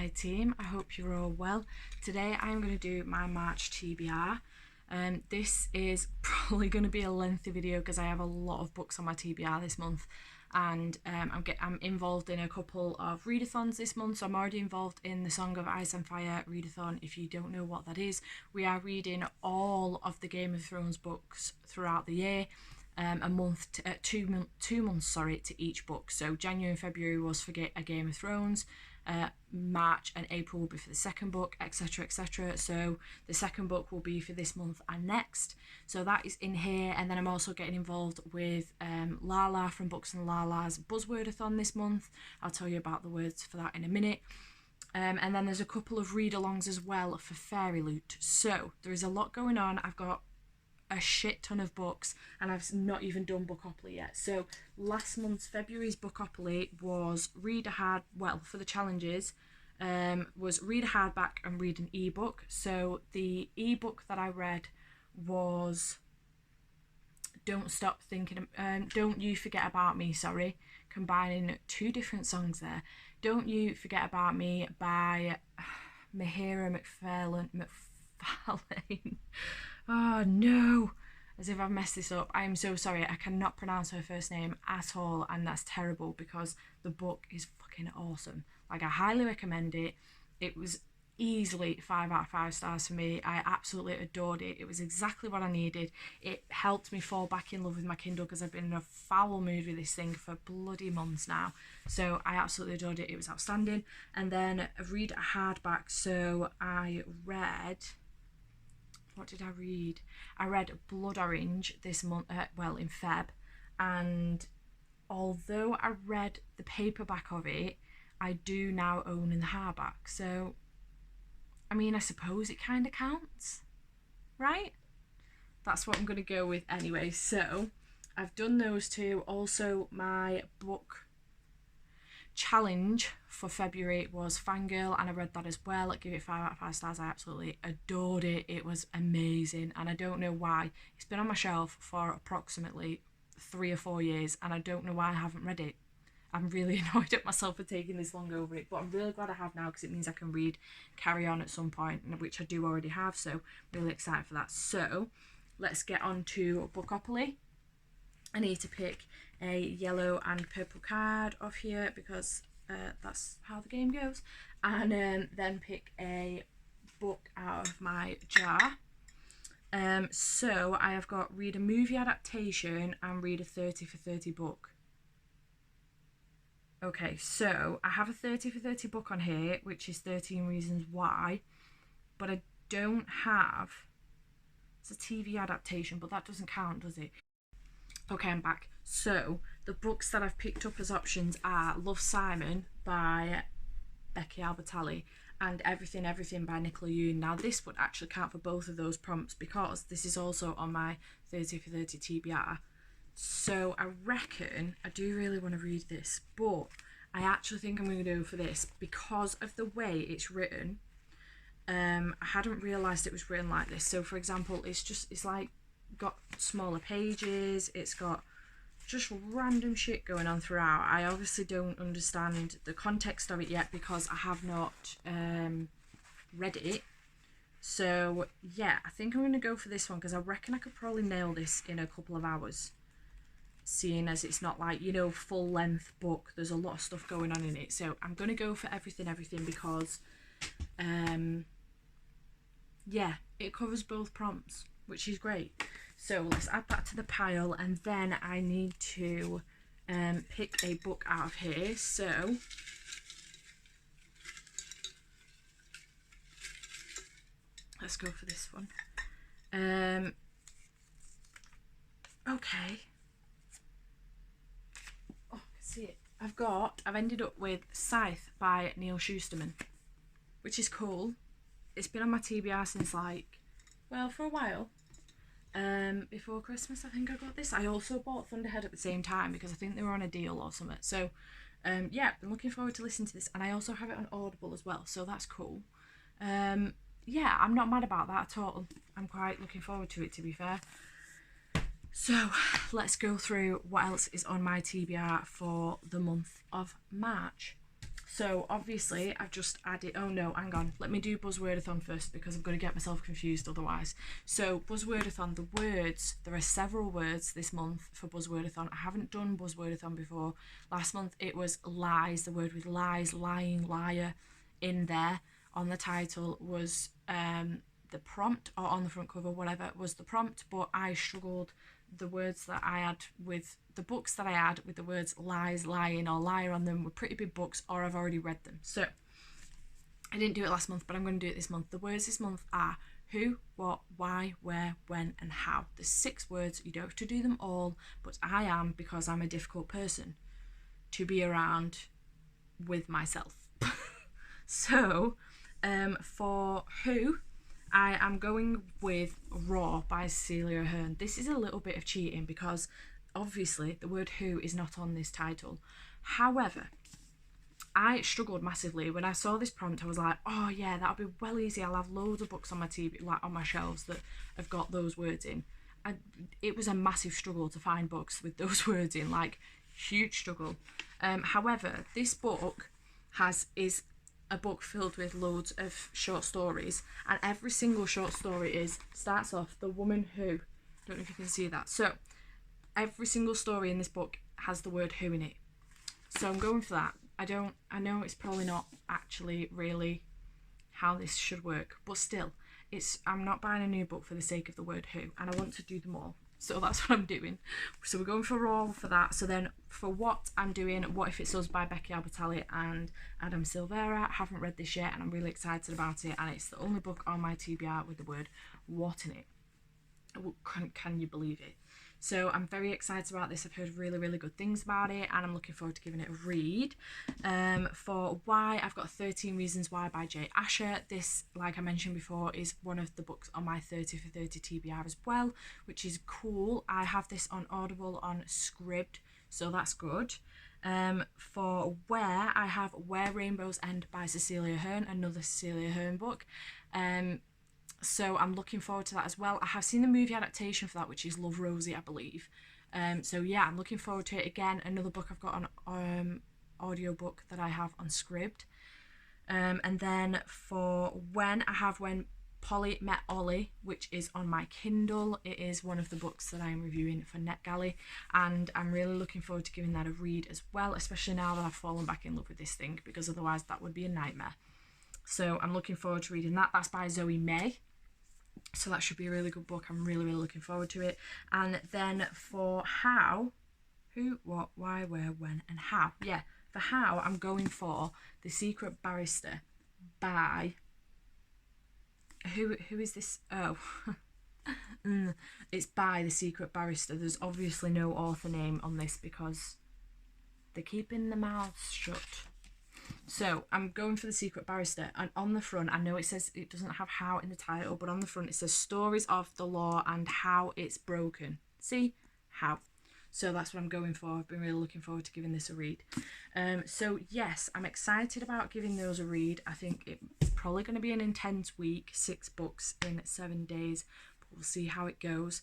Hi team, I hope you're all well. Today I'm going to do my March TBR. This is probably going to be a lengthy video because I have a lot of books on my TBR this month, and I'm involved in a couple of readathons this month. So I'm already involved in the Song of Ice and Fire readathon. If you don't know what that is, we are reading all of the Game of Thrones books throughout the year. A month to, 2 months to each book. So January and February was for A Game of Thrones, March and April will be for the second book, etc, etc. So the second book will be for this month and next, so that is in here. And then I'm also getting involved with Lala from Books and Lala's Buzzwordathon this month. I'll tell you about the words for that in a minute. And then there's a couple of read-alongs as well for Fairyloots. So there is a lot going on. I've got a shit ton of books and I've not even done Bookopoly yet. So last month's February's Bookopoly was for the challenges, was read a hardback and read an ebook. So the ebook that I read was Don't You Forget About Me, combining two different songs there. Don't You Forget About Me by Mahira McFarlane. Oh no, as if I've messed this up. I am so sorry. I cannot pronounce her first name at all, and that's terrible because the book is fucking awesome. Like, I highly recommend it. It was easily 5 out of 5 stars for me. I absolutely adored it. It was exactly what I needed. It helped me fall back in love with my Kindle because I've been in a foul mood with this thing for bloody months now. So I absolutely adored it. It was outstanding. And then read a hardback. So I read... what did I read? I read Blood Orange this month, in Feb, and although I read the paperback of it, I do now own in the hardback. So, I mean, I suppose it kind of counts, right? That's what I'm going to go with anyway. So, I've done those two. Also, my book challenge for February was Fangirl, and I read that as well. I give it 5 out of 5 stars. I absolutely adored it. It was amazing, and I don't know why. It's been on my shelf for approximately 3 or 4 years, and I don't know why I haven't read it. I'm really annoyed at myself for taking this long over it, but I'm really glad I have now because it means I can carry on at some point, which I do already have, so really excited for that. So let's get on to Bookopoly. I need to pick a yellow and purple card off here because that's how the game goes, and then pick a book out of my jar. So I have got read a movie adaptation and read a 30 for 30 book. Okay, so I have a 30 for 30 book on here, which is 13 Reasons Why, but I don't have... it's a TV adaptation, but that doesn't count, does it? Okay, I'm back. So the books that I've picked up as options are Love, Simon by Becky Albertalli and Everything Everything by Nicola Yoon. Now this would actually count for both of those prompts because this is also on my 30 for 30 TBR. So I reckon I do really want to read this, but I actually think I'm going to go for this because of the way it's written. I hadn't realised it was written like this. So for example, it's like got smaller pages, it's got just random shit going on throughout. I obviously don't understand the context of it yet because I have not read it. So yeah, I think I'm going to go for this one because I reckon I could probably nail this in a couple of hours, seeing as it's not like, full length book. There's a lot of stuff going on in it. So I'm going to go for Everything Everything because yeah, it covers both prompts, which is great. So let's add that to the pile, and then I need to pick a book out of here. So let's go for this one. Okay. Oh, I can see it. I've ended up with Scythe by Neil Shusterman, which is cool. It's been on my TBR since for a while. Before Christmas I think I got this. I also bought Thunderhead at the same time because I think they were on a deal or something. So yeah, I'm looking forward to listening to this, and I also have it on Audible as well, so that's cool. Yeah, I'm not mad about that at all. I'm quite looking forward to it, to be fair. So let's go through what else is on my TBR for the month of March. So obviously I've just added, oh no, hang on, let me do Buzzwordathon first because I'm going to get myself confused otherwise. So Buzzwordathon, the words, there are several words this month for Buzzwordathon. I haven't done Buzzwordathon before. Last month it was lies, the word with lies, lying, liar in there. On the title was the prompt, or on the front cover, whatever was the prompt, but I struggled. The words that I had with the books that I had with the words lies, lying, or liar on them were pretty big books, or I've already read them. So I didn't do it last month, but I'm going to do it this month. The words this month are who, what, why, where, when, and how. There's 6 words. You don't have to do them all, but I am, because I'm a difficult person to be around with myself. So for who, I am going with Raw by Cecilia Ahern. This is a little bit of cheating because obviously the word who is not on this title. However, I struggled massively when I saw this prompt. I was like, oh yeah, that'll be well easy. I'll have loads of books on my TV, like on my shelves, that have got those words in. And it was a massive struggle to find books with those words in, like huge struggle. However, this book is a book filled with loads of short stories, and every single short story starts off the woman who, don't know if you can see that. So every single story in this book has the word who in it. So I'm going for that. I know it's probably not actually really how this should work, but still, I'm not buying a new book for the sake of the word who, and I want to do them all. So that's what I'm doing. So we're going for Raw for that. So then for what I'm doing, What If It's Us by Becky Albertalli and Adam Silvera. I haven't read this yet and I'm really excited about it, and it's the only book on my TBR with the word what in it. Can you believe it? So I'm very excited about this. I've heard really, really good things about it, and I'm looking forward to giving it a read. For why, I've got 13 Reasons Why by Jay Asher. This, like I mentioned before, is one of the books on my 30 for 30 TBR as well, which is cool. I have this on Audible on Scribd, so that's good. For where, I have Where Rainbows End by Cecilia Ahern, another Cecilia Ahern book. So I'm looking forward to that as well. I have seen the movie adaptation for that, which is Love, Rosie, I believe. So yeah, I'm looking forward to it. Again, another book I've got on audiobook that I have on Scribd. And then for when, I have When Polly Met Ollie, which is on my Kindle. It is one of the books that I'm reviewing for NetGalley, and I'm really looking forward to giving that a read as well, especially now that I've fallen back in love with this thing, because otherwise that would be a nightmare. So I'm looking forward to reading that. That's by Zoe May. So that should be a really good book. I'm really, really looking forward to it. And then for how, who, what, why, where, when, and how. Yeah, for how, I'm going for The Secret Barrister by, who is this? Oh, it's by The Secret Barrister. There's obviously no author name on this because they're keeping their mouths shut. So I'm going for The Secret Barrister, and on the front, I know it says it doesn't have how in the title, but on the front it says Stories of the Law and How It's Broken. See? How. So that's what I'm going for. I've been really looking forward to giving this a read. So yes, I'm excited about giving those a read. I think it's probably going to be an intense week, 6 books in 7 days, but we'll see how it goes.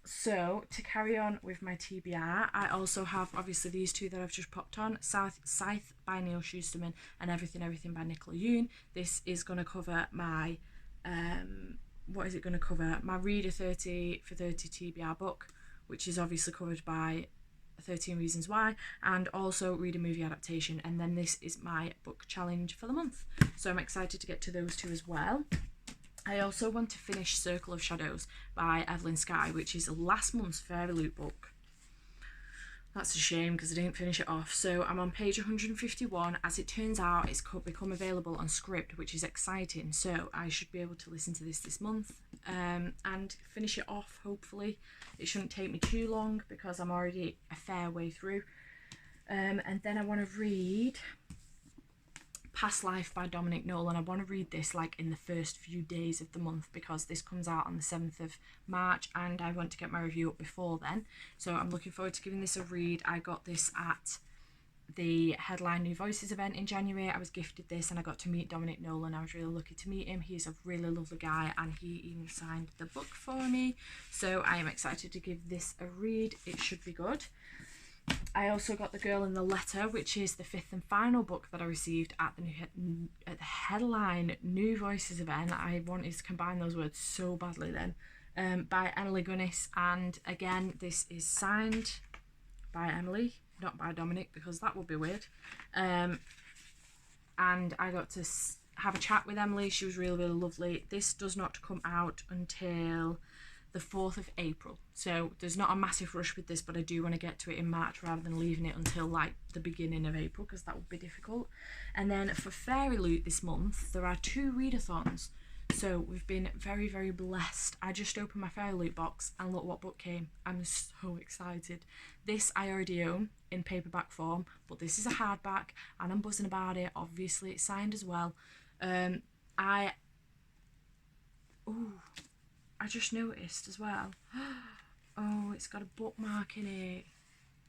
So to carry on with my TBR, I also have obviously these 2 that I've just popped on, Scythe by Neil Shusterman and Everything by Nicola Yoon. This is going to cover my, what is it going to cover? My Reader 30 for 30 TBR book, which is obviously covered by 13 Reasons Why, and also read a movie adaptation. And then this is my book challenge for the month. So I'm excited to get to those 2 as well. I also want to finish Circle of Shadows by Evelyn Skye, which is last month's Fairyloots book. That's a shame because I didn't finish it off. So I'm on page 151. As it turns out, it's become available on Scribd, which is exciting. So I should be able to listen to this month and finish it off, hopefully. It shouldn't take me too long because I'm already a fair way through. And then I want to read Past Life by Dominic Nolan. I want to read this like in the first few days of the month because this comes out on the 7th of March and I want to get my review up before then. So I'm looking forward to giving this a read. I got this at the Headline New Voices event in January. I was gifted this and I got to meet Dominic Nolan. I was really lucky to meet him. He's a really lovely guy and he even signed the book for me. So I am excited to give this a read. It should be good. I also got The Girl in the Letter, which is the 5th and final book that I received at the headline New Voices event. I wanted to combine those words so badly then. By Emily Gunnis, and again, this is signed by Emily, not by Dominic, because that would be weird. And I got to have a chat with Emily. She was really, really lovely. This does not come out until the 4th of April, so there's not a massive rush with this, but I do want to get to it in March rather than leaving it until like the beginning of April, because that would be difficult. And then for Fairyloots this month, there are 2 readathons, so we've been very, very blessed. I just opened my Fairyloots box and look what book came. I'm so excited. This I already own in paperback form, but this is a hardback and I'm buzzing about it. Obviously it's signed as well. I just noticed as well. Oh, it's got a bookmark in it.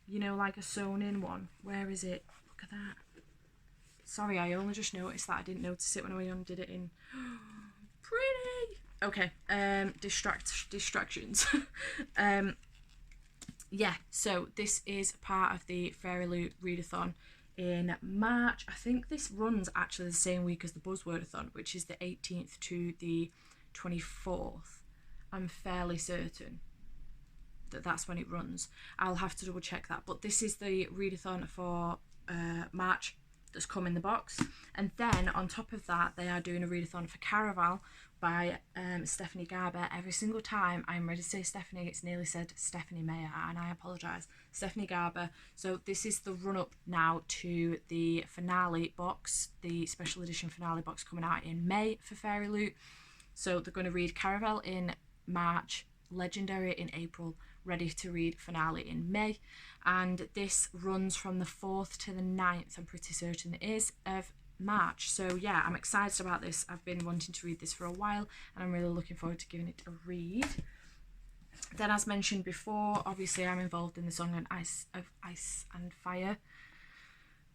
You know, like a sewn in one. Where is it? Look at that. Sorry, I only just noticed that. I didn't notice it when I undid it in. Pretty. Okay. Distractions. Yeah, so this is part of the Fairyloots readathon in March. I think this runs actually the same week as the Buzzwordathon, which is the 18th to the 24th. I'm fairly certain that that's when it runs. I'll have to double check that, but this is the readathon for March that's come in the box. And then on top of that, they are doing a readathon for Caraval by Stephanie Garber. Every single time I'm ready to say Stephanie, it's nearly said Stephanie Meyer, and I apologise. Stephanie Garber. So this is the run-up now to the finale box, the special edition finale box coming out in May for Fairyloots. So they're going to read Caraval in March, Legendary in April, Ready to Read finale in May, and this runs from the 4th to the 9th, I'm pretty certain it is, of March. So yeah, I'm excited about this. I've been wanting to read this for a while and I'm really looking forward to giving it a read. Then, as mentioned before, obviously I'm involved in the Song and Ice and Fire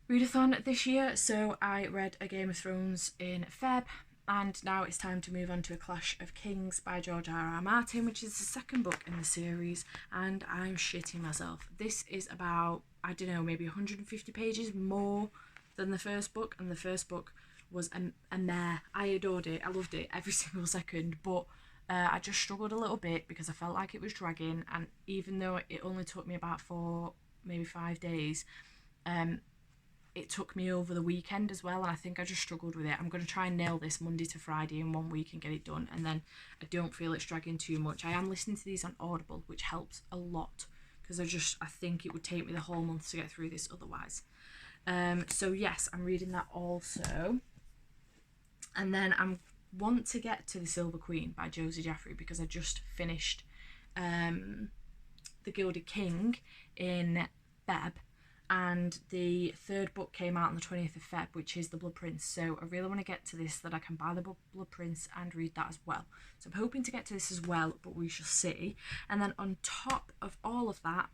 readathon this year, so I read A Game of Thrones in Feb. And now it's time to move on to A Clash of Kings by George R.R. Martin, which is the 2nd book in the series, and I'm shitting myself. This is about, I don't know, maybe 150 pages more than the first book, and the first book was a mare. I adored it. I loved it every single second, but I just struggled a little bit because I felt like it was dragging, and even though it only took me about 4, maybe 5 days, it took me over the weekend as well, and I think I just struggled with it. I'm going to try and nail this Monday to Friday in 1 week and get it done, and then I don't feel it's dragging too much. I am listening to these on Audible, which helps a lot, because I think it would take me the whole month to get through this otherwise. So yes, I'm reading that also. And then I want to get to The Silver Queen by Josie Jaffrey, because I just finished The Gilded King in Feb, and the 3rd book came out on the 20th of Feb, which is The Blood Prince. So I really want to get to this, so that I can buy The Blood Prince and read that as well. So I'm hoping to get to this as well, but we shall see. And then on top of all of that,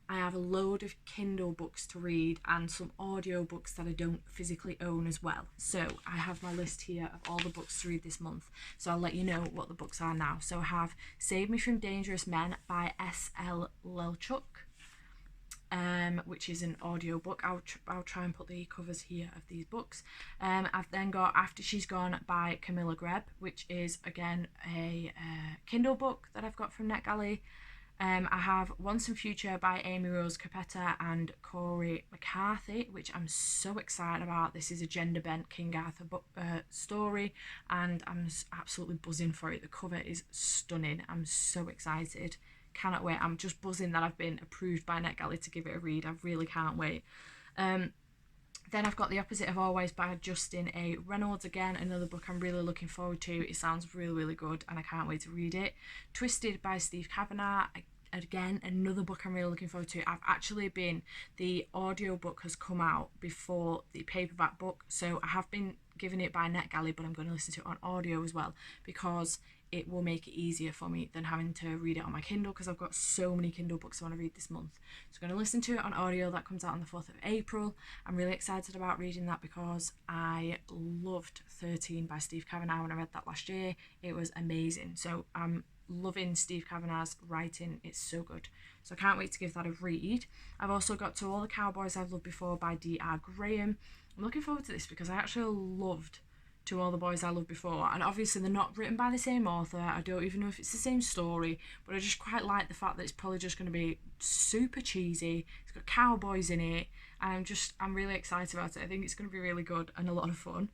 I have a load of Kindle books to read and some audio books that I don't physically own as well. So I have my list here of all the books to read this month. So I'll let you know what the books are now. So I have Save Me From Dangerous Men by S.L. Lelchuk, which is an audio book. I'll try and put the covers here of these books. I've then got After She's Gone by Camilla Grebb, which is again a Kindle book that I've got from NetGalley. I have Once and Future by Amy Rose Capetta and Corey McCarthy, which I'm so excited about. This is a gender-bent King Arthur story, and I'm absolutely buzzing for it. The cover is stunning. I'm so excited. Cannot wait. I'm just buzzing that I've been approved by NetGalley to give it a read. I really can't wait. Then I've got The Opposite of Always by Justin A. Reynolds, again another book I'm really looking forward to. It sounds really, really good and I can't wait to read it. Twisted by Steve Kavanagh, again another book I'm really looking forward to. The audio book has come out before the paperback book, so I have been given it by NetGalley, but I'm going to listen to it on audio as well, because it will make it easier for me than having to read it on my Kindle, because I've got so many Kindle books I want to read this month. So I'm going to listen to it on audio. That comes out on the 4th of April. I'm really excited about reading that because I loved 13 by Steve Kavanagh when I read that last year. It was amazing. So I'm loving Steve Kavanagh's writing. It's so good. So I can't wait to give that a read. I've also got To All the Cowboys I've Loved Before by D.R. Graham. I'm looking forward to this because I actually loved To All the Boys I Loved Before, and obviously they're not written by the same author. I don't even know if it's the same story, but I just quite like the fact that it's probably just going to be super cheesy. It's got cowboys in it, and I'm really excited about it. I think it's going to be really good and a lot of fun.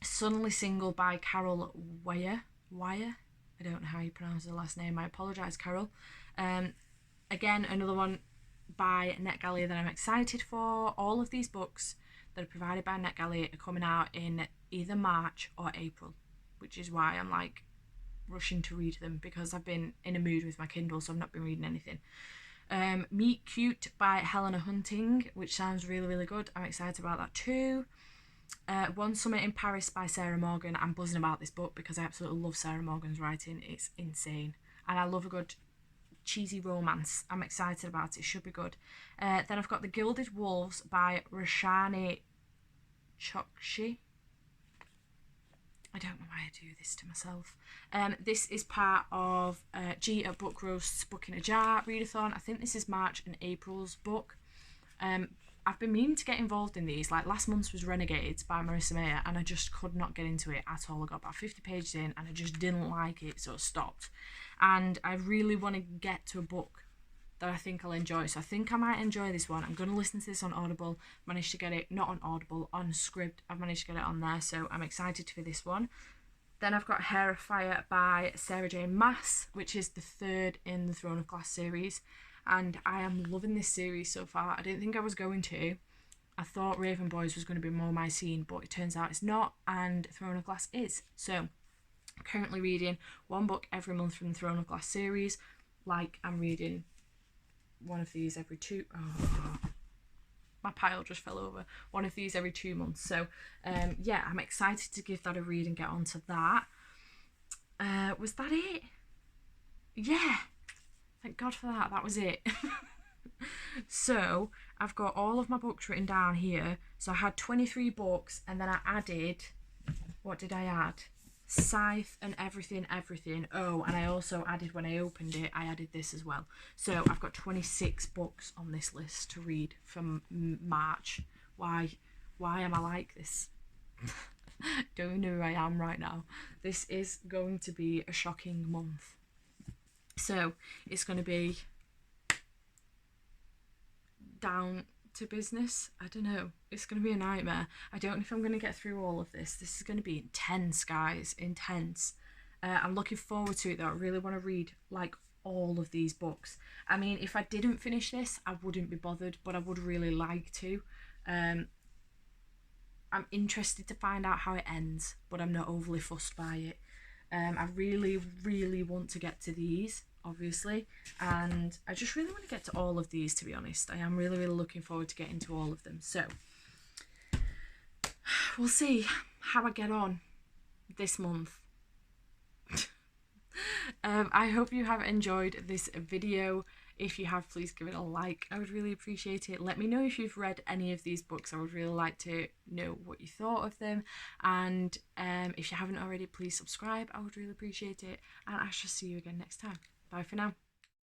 Suddenly Single by Carol Wire. I don't know how you pronounce the last name. I apologise, Carol. Again, another one by NetGalley that I'm excited for. All of these books that are provided by NetGalley are coming out in either March or April, which is why I'm like rushing to read them, because I've been in a mood with my Kindle, so I've not been reading anything. Meet Cute by Helena Hunting, which sounds really, really good. I'm excited about that too. One Summer in Paris by Sarah Morgan. I'm buzzing about this book because I absolutely love Sarah Morgan's writing. It's insane. And I love a good cheesy romance. I'm excited about it. It should be good. Then I've got The Gilded Wolves by Roshani Chokshi. I don't know why I do this to myself. This is part of G at Book Roast's Book in a Jar readathon. I think this is March and April's book. I've been meaning to get involved in these. Like last month's was Renegades by Marissa Mayer, and I just could not get into it at all. I got about 50 pages in and I just didn't like it, so I stopped. And I really want to get to a book that I think I'll enjoy. So I think I might enjoy this one. I'm going to listen to this on Audible. Managed to get it, not on Audible, on Scribd. I've managed to get it on there, so I'm excited for this one. Then I've got Hair of Fire by Sarah J. Maas, which is the third in the Throne of Glass series. And I am loving this series so far. I didn't think I was going to. I thought Raven Boys was going to be more my scene, but it turns out it's not, and Throne of Glass is. So I'm currently reading one book every month from the Throne of Glass series. Like I'm reading one of these every two... Oh, my pile just fell over. One of these every 2 months. So yeah, I'm excited to give that a read and get onto that. Was that it? Yeah. Thank God for that. That was it. So I've got all of my books written down here. So I had 23 books, and then I added, what did I add? Scythe and everything. Oh, and I also added, when I opened it, I added this as well. So I've got 26 books on this list to read from March. Why am I like this? Don't know who I am right now. This is going to be a shocking month. So it's going to be down to business. I don't know. It's going to be a nightmare. I don't know if I'm going to get through all of this. This is going to be intense, guys. Intense. I'm looking forward to it though. I really want to read like all of these books. I mean, if I didn't finish this, I wouldn't be bothered, but I would really like to. I'm interested to find out how it ends, but I'm not overly fussed by it. I really, really want to get to these, obviously, and I just really want to get to all of these, to be honest. I am really, really looking forward to getting to all of them. So we'll see how I get on this month. I hope you have enjoyed this video. If you have, please give it a like. I would really appreciate it. Let me know if you've read any of these books. I would really like to know what you thought of them. And if you haven't already, please subscribe. I would really appreciate it. And I shall see you again next time. Bye for now.